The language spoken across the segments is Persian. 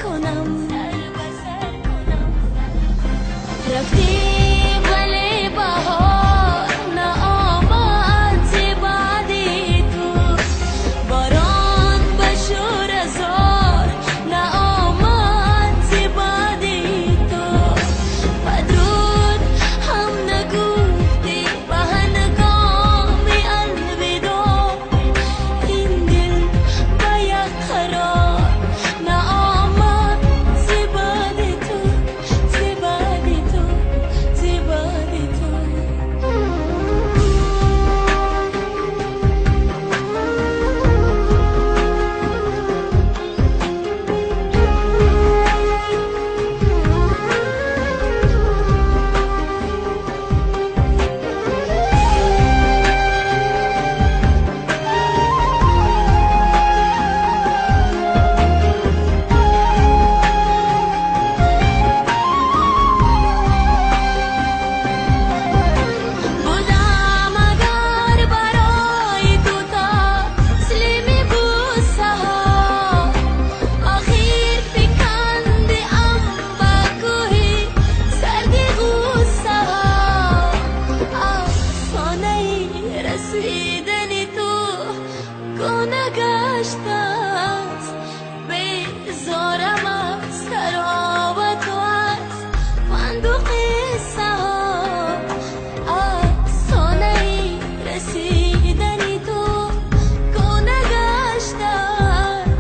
کنم رفتی ولی بهار نآمد بعدی تو باران بشور هزار نآمد بعدی تو بدرود هم نگفتی به هنگامی الوداع این دل به یک قرار نآمد بعدی تو بعدی تو بعدی تو بودم اگر برای تو تسلیم بوسه ها آخر فکندی ام به کوهی سردی غوسه ها آفسانه رسیدن تو گونه گشته است بیزارم از تراوت تو است فندق قصه ها آفسانه رسیدن تو گونه گشته است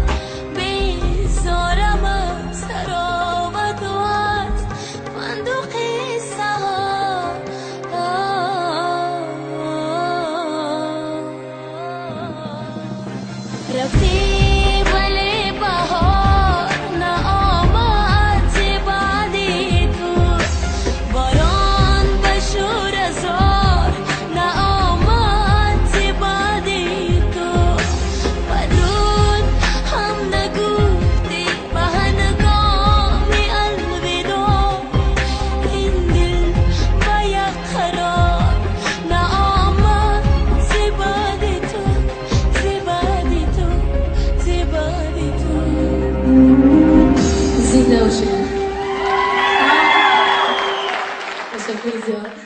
بیزارم از تراوت تو است فندق قصه ها رفتی ولی بهار نآمد بعدی تو باران بشور هزار نآمد بعدی تو بدرود هم نگفتی به هنگامی الوداع این دل به یک قرار نآمد بعدی تو بعدی تو بعدی تو زنده باشین. تشکر زیاد.